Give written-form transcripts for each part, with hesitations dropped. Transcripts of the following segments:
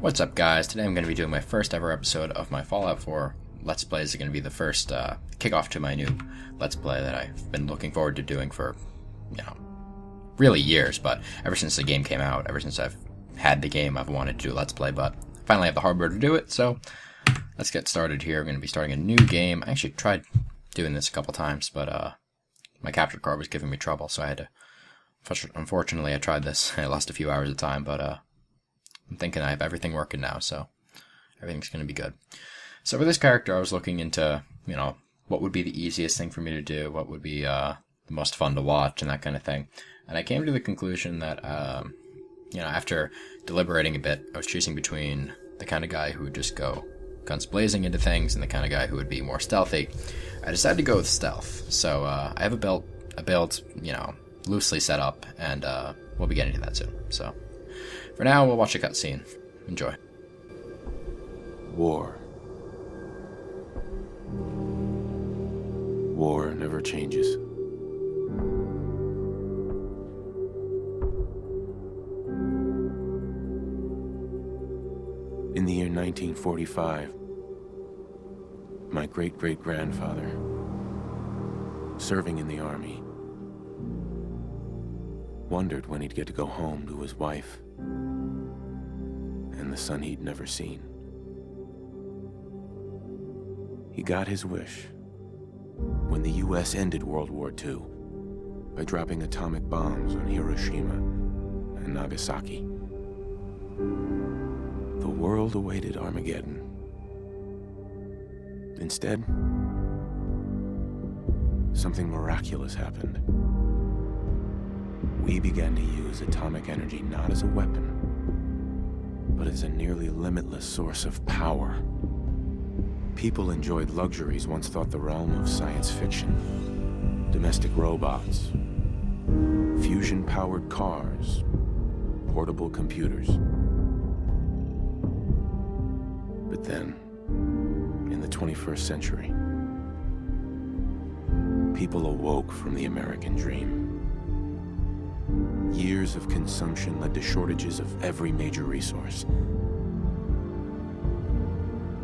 What's up, guys? Today I'm going to be doing my first ever episode of my Fallout 4 Let's Plays. It's going to be the first kickoff to my new Let's Play that I've been looking forward to doing for, really years. But ever since the game came out, ever since I've had the game, I've wanted to do a Let's Play. But I finally have the hardware to do it, so let's get started here. I'm going to be starting a new game. I actually tried doing this a couple times, but my capture card was giving me trouble, so I had to... Unfortunately, I tried this. I lost a few hours of time, but... I'm thinking I have everything working now, so everything's going to be good. So for this character, I was looking into, what would be the easiest thing for me to do, what would be the most fun to watch, and that kind of thing. And I came to the conclusion that, after deliberating a bit, I was choosing between the kind of guy who would just go guns blazing into things and the kind of guy who would be more stealthy. I decided to go with stealth. So I have a build, loosely set up, and we'll be getting to that soon. So... for now, we'll watch a cutscene. Enjoy. War. War never changes. In the year 1945, my great-great-grandfather, serving in the army, wondered when he'd get to go home to his wife and the son he'd never seen. He got his wish when the U.S. ended World War II by dropping atomic bombs on Hiroshima and Nagasaki. The world awaited Armageddon. Instead, something miraculous happened. We began to use atomic energy not as a weapon, but as a nearly limitless source of power. People enjoyed luxuries once thought the realm of science fiction. Domestic robots, fusion-powered cars, portable computers. But then, in the 21st century, people awoke from the American dream. Years of consumption led to shortages of every major resource.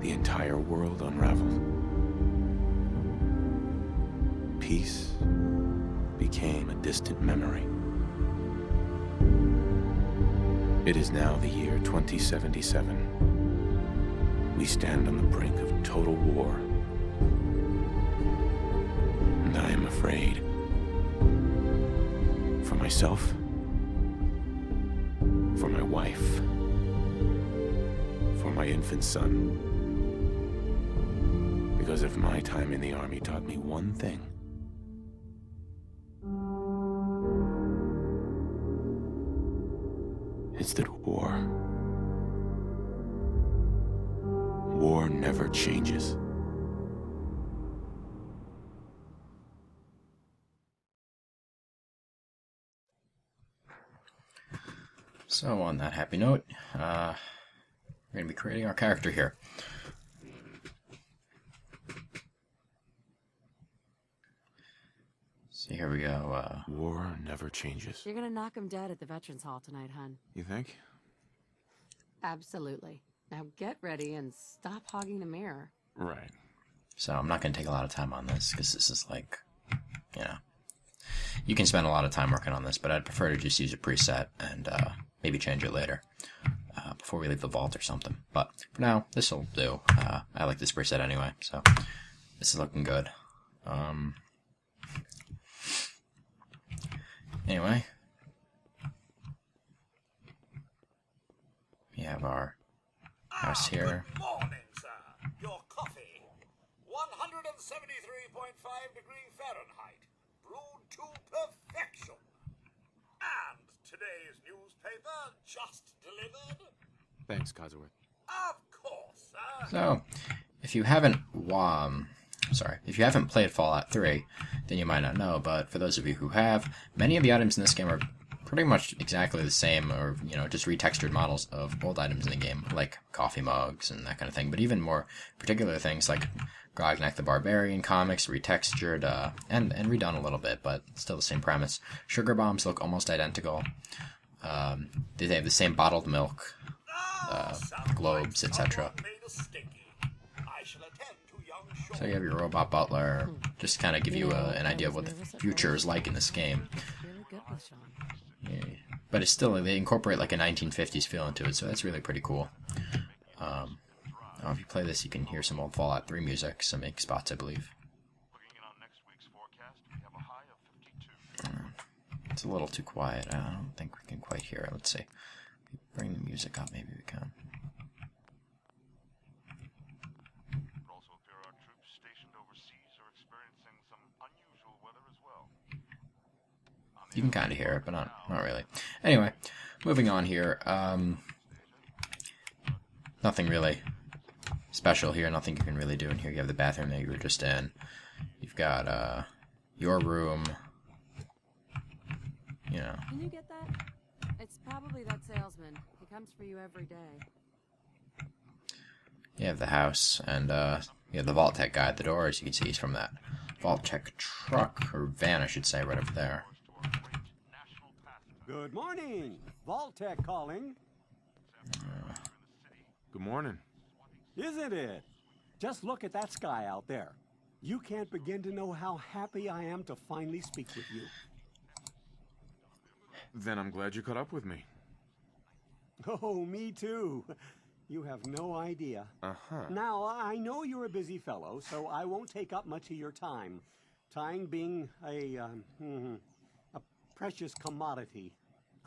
The entire world unraveled. Peace became a distant memory. It is now the year 2077. We stand on the brink of total war. And I am afraid. For myself, for my wife, for my infant son. Because if my time in the army taught me one thing, it's that war never changes. So, on that happy note, we're going to be creating our character here. So here we go. War never changes. You're gonna knock him dead at the Veterans Hall tonight, hun. You think? Absolutely. Now get ready and stop hogging the mirror. Right. So I'm not going to take a lot of time on this, because this is like, you can spend a lot of time working on this, but I'd prefer to just use a preset and maybe change it later before we leave the vault or something. But for now, this will do. I like this preset anyway, so this is looking good. Anyway, we have our house here. Good morning, sir. Your coffee. 173.5 degree Fahrenheit. Brewed to perfection. And today's newspaper just delivered. Thanks, Cosworth. Of course, sir. So, if you haven't played Fallout 3, then you might not know, but for those of you who have, many of the items in this game are pretty much exactly the same, or, just retextured models of old items in the game, like coffee mugs and that kind of thing, but even more particular things like Grognak the Barbarian comics, retextured, and redone a little bit, but still the same premise. Sugar bombs look almost identical. They have the same bottled milk. globes, etc. So you have your robot butler, just to kind of give you an idea of what the future is like in this game. Really good with Sean. Yeah. But it's still, they incorporate like a 1950s feel into it, so that's really pretty cool. If you play this, you can hear some old Fallout 3 music, some ink spots, I believe. It's a little too quiet. I don't think we can quite hear it. Let's see. Bring the music up, maybe we can. You can kind of hear it, but not really. Anyway, moving on here. Nothing really special here. Nothing you can really do in here. You have the bathroom that you were just in. You've got your room. You know. Can you get that? It's probably that salesman. He comes for you every day. You have the house, and you have the Vault Tech guy at the door. As you can see, he's from that Vault Tech truck, or van, I should say, right over there. Good morning. Vault-Tech calling. Good morning. Isn't it? Just look at that sky out there. You can't begin to know how happy I am to finally speak with you. Then I'm glad you caught up with me. Oh, me too. You have no idea. Uh-huh. Now, I know you're a busy fellow, so I won't take up much of your time. Time being a precious commodity.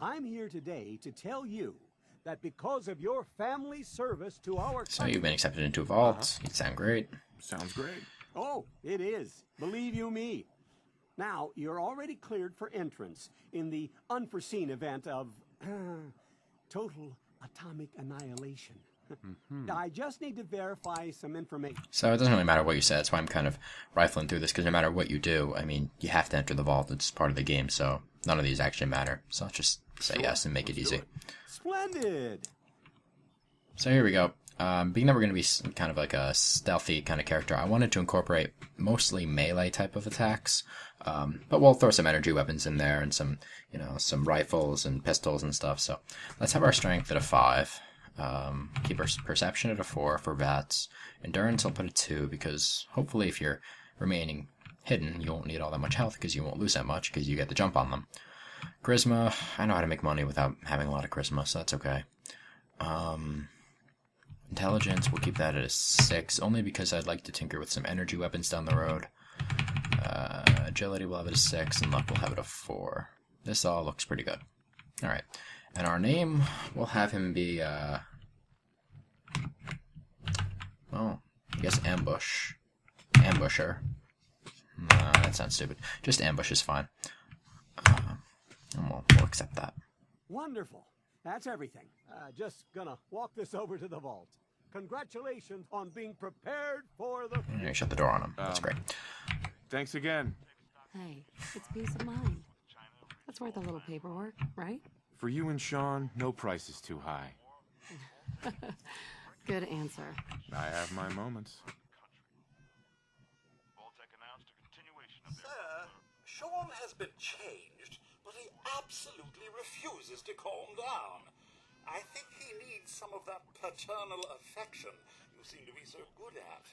I'm here today to tell you that because of your family service to our So you've been accepted into a vault. You sound great. Sounds great. Oh, it is. Believe you me. Now, you're already cleared for entrance in the unforeseen event of total atomic annihilation. I just need to verify some information. So it doesn't really matter what you said. That's why I'm kind of rifling through this, because no matter what you do, I mean, you have to enter the vault. It's part of the game, so none of these actually matter. So I'll just say yes and make it easy. Splendid. So here we go. Being that we're going to be kind of like a stealthy kind of character, I wanted to incorporate mostly melee type of attacks, but we'll throw some energy weapons in there and some, some rifles and pistols and stuff. So let's have our strength at a 5. Keep our perception at a 4 for vets. Endurance I'll put at 2, because hopefully if you're remaining hidden, you won't need all that much health, because you won't lose that much because you get the jump on them. Charisma, I know how to make money without having a lot of charisma, so that's okay. Intelligence, we'll keep that at a 6, only because I'd like to tinker with some energy weapons down the road. Agility we'll have it a 6, and luck we'll have it a 4. This all looks pretty good. Alright, and our name, we'll have him be, well, I guess Ambush. Ambusher. Nah, that sounds stupid. Just Ambush is fine. And we'll accept that. Wonderful. That's everything. Just gonna walk this over to the vault. Congratulations on being prepared for the... You shut the door on him. That's great. Thanks again. Hey, it's peace of mind. That's worth a little paperwork, right? For you and Sean, no price is too high. Good answer. I have my moments. Sir, Sean has been changed, but he absolutely refuses to calm down. I think he needs some of that paternal affection you seem to be so good at.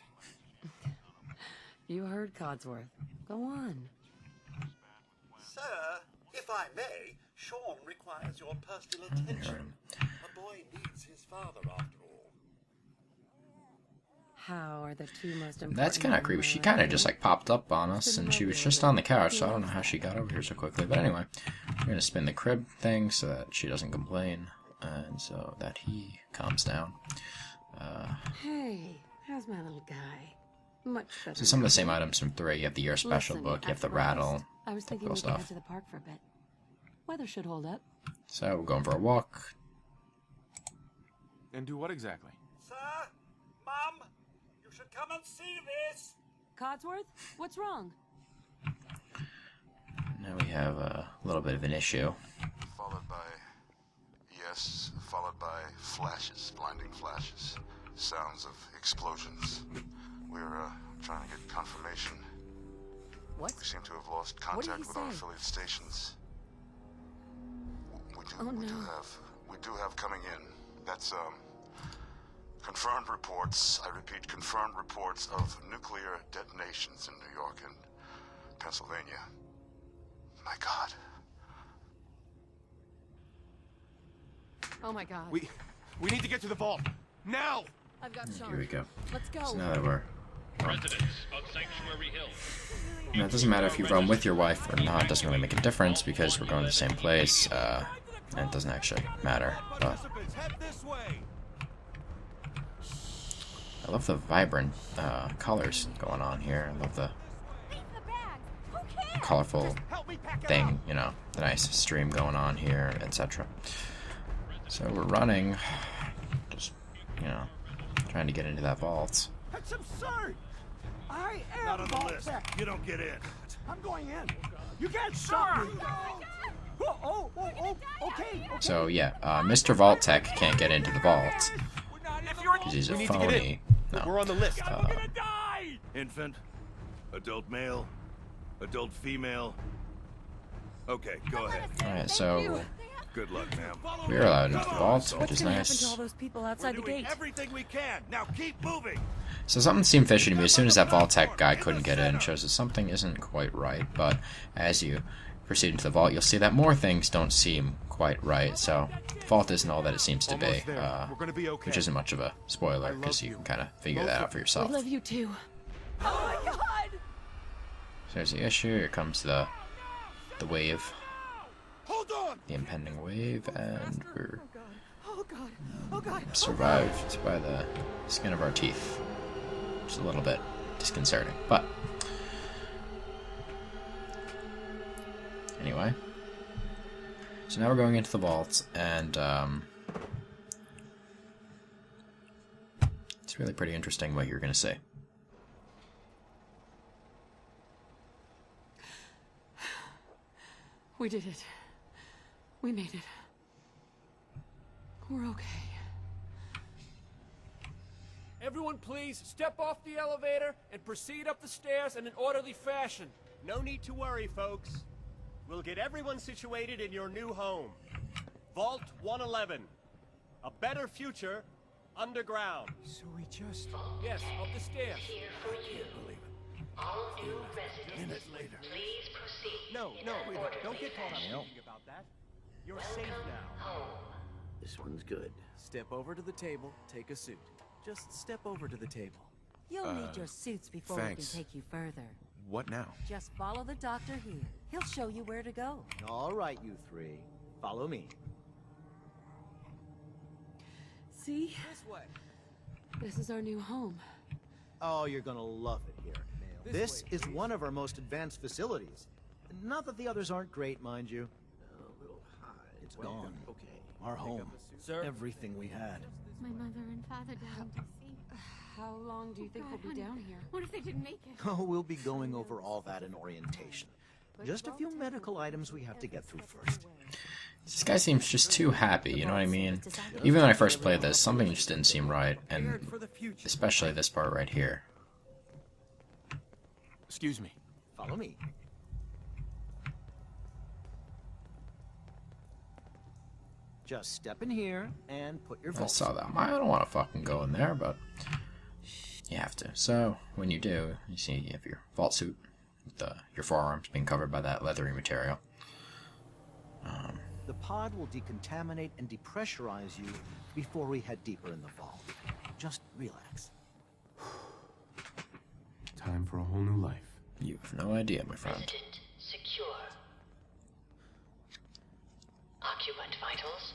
You heard Codsworth. Go on. Sir, if I may, Sean requires your personal attention. A boy needs his father after all. How are the two most important... That's kind of creepy. She kind of just like popped up on us, and she was just on the couch, so I don't know how she got over here so quickly. But anyway, we're going to spin the crib thing so that she doesn't complain, and so that he calms down. Hey, how's my little guy? Much better. So some of the same items from 3. You have the Year Special Listen, book, you have at the first, rattle, I was thinking typical we could head stuff. to the park for a bit. Weather should hold up. So we're going for a walk. And do what exactly? Sir, Mum, you should come and see this. Codsworth, what's wrong? Now we have a little bit of an issue. Followed by flashes, blinding flashes, sounds of explosions. We're trying to get confirmation. What? We seem to have lost did contact he with our say? affiliate stations. We Oh, do no. have coming in. That's Confirmed reports, I repeat, confirmed reports of nuclear detonations in New York and Pennsylvania. My God. Oh my god. We need to get to the vault. Now! I've got Sean. Here we go. Let's go. So now that we're... Residents of Sanctuary Hill. Now, it doesn't matter if you run with your wife or not. It doesn't really make a difference because we're going to the same place. And it doesn't actually matter. But I love the vibrant colors going on here. I love the colorful thing, you know, the nice stream going on here, etc. So we're running, just, you know, trying to get into that vault. That's absurd! I am Not on the Vault list. Tech. You don't get in. I'm going in. You can't stop me. Okay. So yeah, Mr. Vault Tech can't get into the vault because he's a We need to get in. phony. We're No. on the list. We're gonna die! Infant, adult male, adult female. Okay, go ahead. Alright, so Good luck, ma'am. we're allowed into the vault, which What's is gonna happen to nice. all those people We're outside the doing gate? everything we can. Now keep moving. So something seemed fishy to me as soon as that Vault Tech guy couldn't get in. Shows that something isn't quite right, but as you proceed into the vault, you'll see that more things don't seem quite right. So vault isn't all that it seems to be, Almost there. We're gonna be okay. which isn't much of a spoiler because you can kind of figure that out for We yourself. love you too. Oh my god! So there's the issue. Here comes the wave, Hold on. the impending wave, and we're Oh god! Oh god! survived by the skin of our teeth, which is a little bit disconcerting. But anyway, so now we're going into the vault, and it's really pretty interesting what you're going to see. We did it. We made it. We're okay. Everyone please step off the elevator and proceed up the stairs in an orderly fashion. No need to worry, folks. We'll get everyone situated in your new home. Vault 111. A better future underground. So we just... Yes, up the stairs. Here for you. All new residents, please proceed. No, in an don't get caught up orderly thinking about that. You're safe now. home. This one's good. Step over to the table, take a suit. Just step over to the table. You'll need your suits before thanks. we can take you further. What now? Just follow the doctor here. He'll show you where to go. All right, you three. Follow me. See? This way. This is our new home. Oh, you're gonna love it here. This is one of our most advanced facilities. Not that the others aren't great, mind you. A little high. It's gone. Okay. Our home. Sir? Everything we had. My mother and father died in D.C. How long do you think we'll be down here? What if they didn't make it? Oh, we'll be going over all that in orientation. Just a few medical items we have to get through first. This guy seems just too happy, you know what I mean? Even when I first played this, something just didn't seem right, and especially this part right here. Excuse me. Follow me. Just step in here and put your I vault. saw that. I don't want to fucking go in there, but you have to. So when you do, you see you have your vault suit, with your forearms being covered by that leathery material. The pod will decontaminate and depressurize you before we head deeper in the vault. Just relax. Time for a whole new life. You have no idea, my friend. Resident secure. Occupant vitals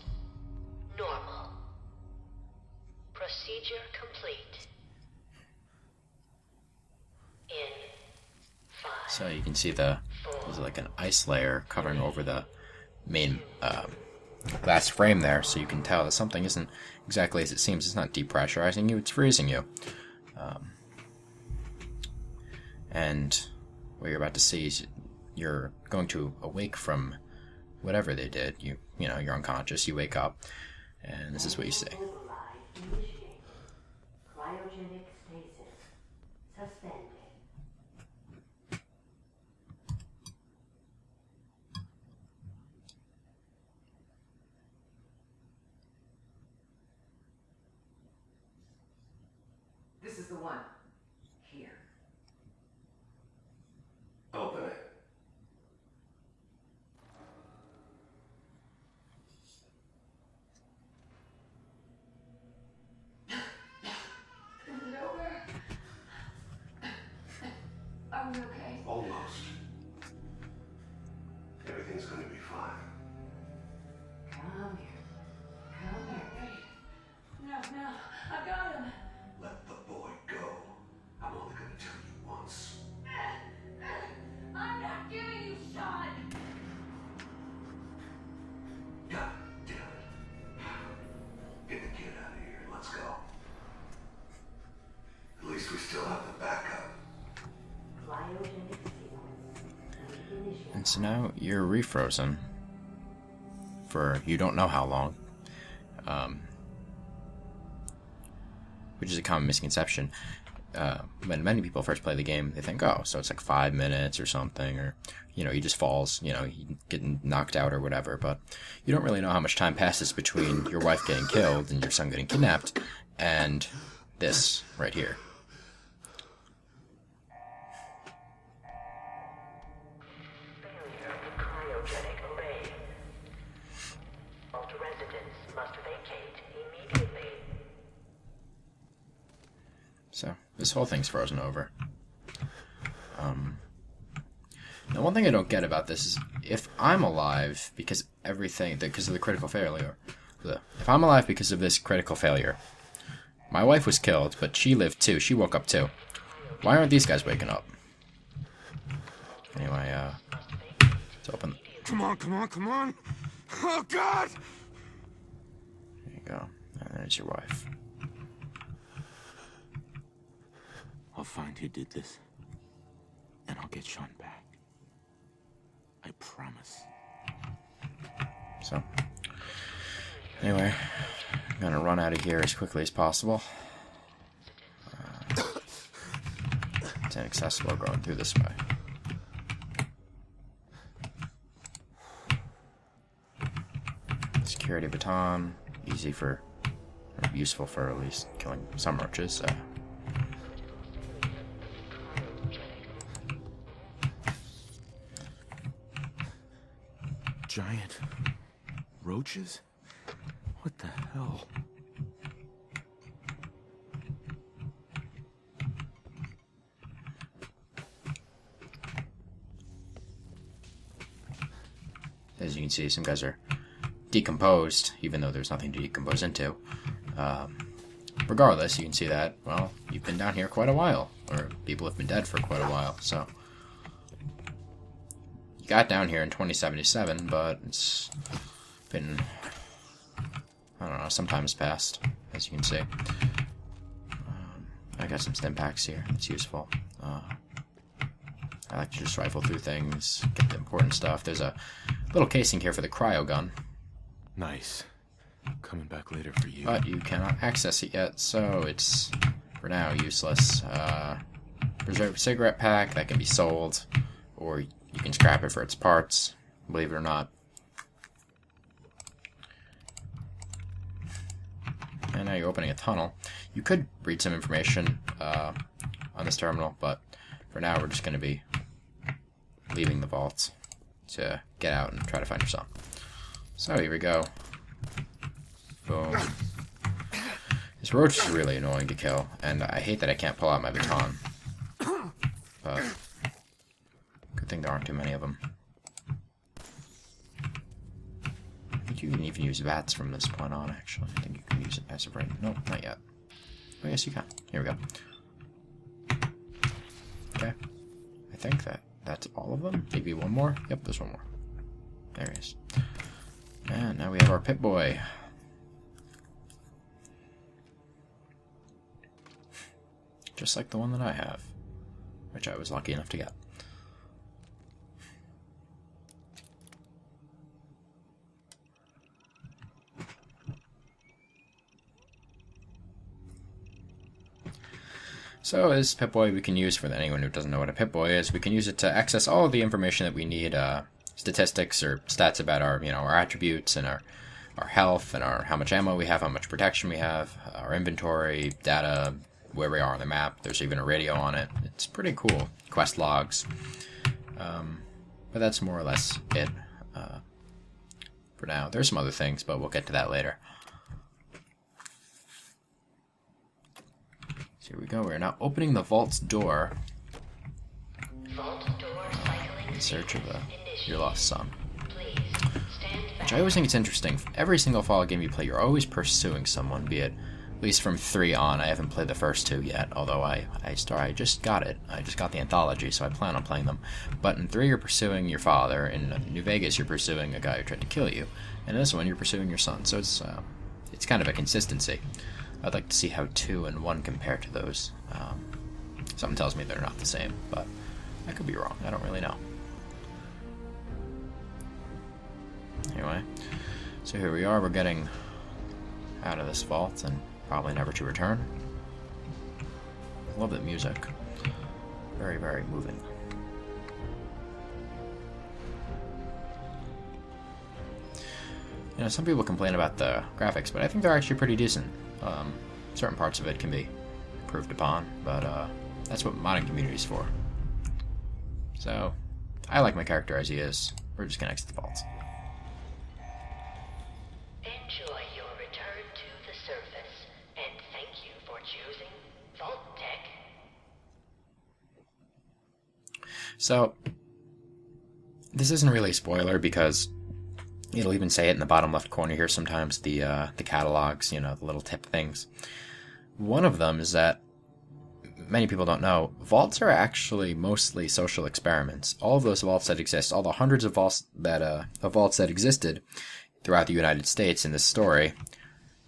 normal. Procedure complete. In 5. So you can see there's like an ice layer covering over the main glass frame there, so you can tell that something isn't exactly as it seems. It's not depressurizing you, it's freezing you. And what you're about to see is you're going to awake from whatever they did. You know, you're unconscious, you wake up, and this is what you see. Cryogenic stasis suspended. This is the one. Here. Open it. Are we okay? Almost. Everything's gonna be fine. Come here. Come here. Wait. No, I got him. Let the boy go. I'm only gonna tell you once. I'm not giving you shot. God damn it. Get the kid out of here and let's go. At least we still have the backup. And so now you're refrozen for you don't know how long, which is a common misconception. When many people first play the game, they think, oh, so it's like 5 minutes or something, or, you know, he just falls, you know, he getting knocked out or whatever, but you don't really know how much time passes between your wife getting killed and your son getting kidnapped and this right here. So, this whole thing's frozen over. Now, one thing I don't get about this is, if I'm alive because of the critical failure, if I'm alive because of this critical failure, my wife was killed, but she lived too, she woke up too. Why aren't these guys waking up? Anyway, let's open. Come on! Oh, God! There you go. And there's your wife. I'll find who did this, and I'll get Sean back. I promise. So, anyway, I'm gonna run out of here as quickly as possible. It's inaccessible going through this way. Security baton, useful for at least killing some roaches. Giant roaches? What the hell? As you can see, some guys are decomposed, even though there's nothing to decompose into. Regardless, you can see that, well, you've been down here quite a while, or people have been dead for quite a while, so... You got down here in 2077, but it's been, I don't know, some time's passed, as you can see. I got some stim packs here, it's useful. I like to just rifle through things, get the important stuff. There's a little casing here for the cryo gun. Nice. Coming back later for you. But you cannot access it yet, so it's, for now, useless. Reserve cigarette pack, that can be sold, or you can scrap it for its parts, believe it or not. And now you're opening a tunnel. You could read some information on this terminal, but for now we're just going to be leaving the vault to get out and try to find your son. So here we go. Boom. This roach is really annoying to kill, and I hate that I can't pull out my baton. But good thing there aren't too many of them. I think you can even use bats from this point on, actually. I think you can use it as of right. Nope, not yet. Oh, yes, you can. Here we go. Okay. I think that's all of them. Maybe one more? Yep, there's one more. There he is. And now we have our Pip-Boy. Just like the one that I have, which I was lucky enough to get. So this Pip-Boy we can use, for anyone who doesn't know what a Pip-Boy is, we can use it to access all of the information that we need, statistics or stats about our, our attributes and our health and how much ammo we have, how much protection we have, our inventory, data, where we are on the map. There's even a radio on it. It's pretty cool. Quest logs. But that's more or less it for now. There's some other things, but we'll get to that later. So here we go. We're now opening the vault's door in search of your lost son. Which I always think it's interesting. Every single Fallout game you play, you're always pursuing someone, be it at least from 3 on. I haven't played the first 2 yet, although I just got it. I just got the anthology, so I plan on playing them. But in 3, you're pursuing your father. In New Vegas, you're pursuing a guy who tried to kill you. And in this one, you're pursuing your son. So it's kind of a consistency. I'd like to see how 2 and 1 compare to those. Something tells me they're not the same, but I could be wrong. I don't really know. Anyway, so here we are. We're getting out of this vault and probably never to return. I love the music. Very, very moving. You know, some people complain about the graphics, but I think they're actually pretty decent. Certain parts of it can be improved upon, but that's what modding community is for. So, I like my character as he is. We're just gonna exit the vault. Enjoy your return to the surface, and thank you for choosing Vault Tech. So, this isn't really a spoiler because it'll even say it in the bottom left corner here sometimes, the catalogs, you know, the little tip things. One of them is that many people don't know, vaults are actually mostly social experiments. All of those vaults that exist, all the hundreds of vaults that existed throughout the United States in this story,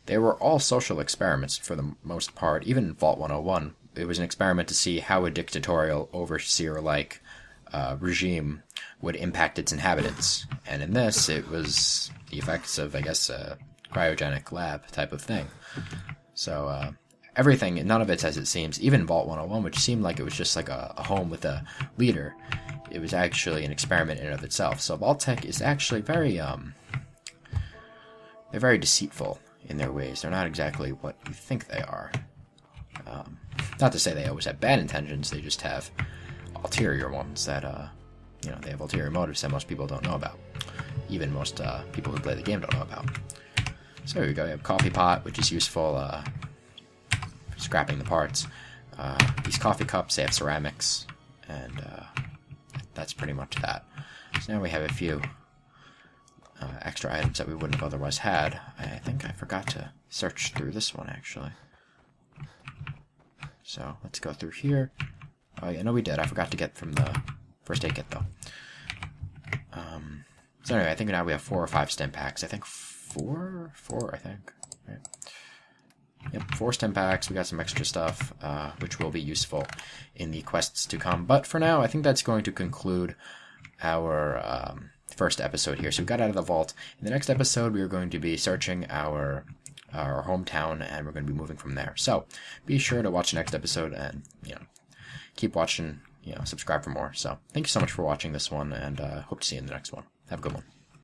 they were all social experiments for the most part. Even Vault 101, it was an experiment to see how a dictatorial, overseer-like regime would impact its inhabitants. And in this, it was the effects of, I guess, a cryogenic lab type of thing. So, everything, none of it's as it seems. Even Vault 101, which seemed like it was just like a home with a leader, it was actually an experiment in and of itself. So Vault Tech is actually very, they're very deceitful in their ways. They're not exactly what you think they are. Not to say they always have bad intentions, they just have ulterior ones that, you know, they have ulterior motives that most people don't know about. Even most people who play the game don't know about. So here we go, you have a coffee pot, which is useful for scrapping the parts. These coffee cups, they have ceramics, and that's pretty much that. So now we have a few extra items that we wouldn't have otherwise had. I think I forgot to search through this one, actually. So let's go through here. Oh yeah, no we did. I forgot to get from the first aid kit, though. So anyway, I think now we have 4 or 5 stim packs. I think 4, I think. Right. Yep, 4 stim packs. We got some extra stuff, which will be useful in the quests to come. But for now, I think that's going to conclude our first episode here. So we got out of the vault. In the next episode, we are going to be searching our hometown, and we're going to be moving from there. So be sure to watch the next episode, and keep watching. Subscribe for more. So thank you so much for watching this one, and hope to see you in the next one. Have a good one.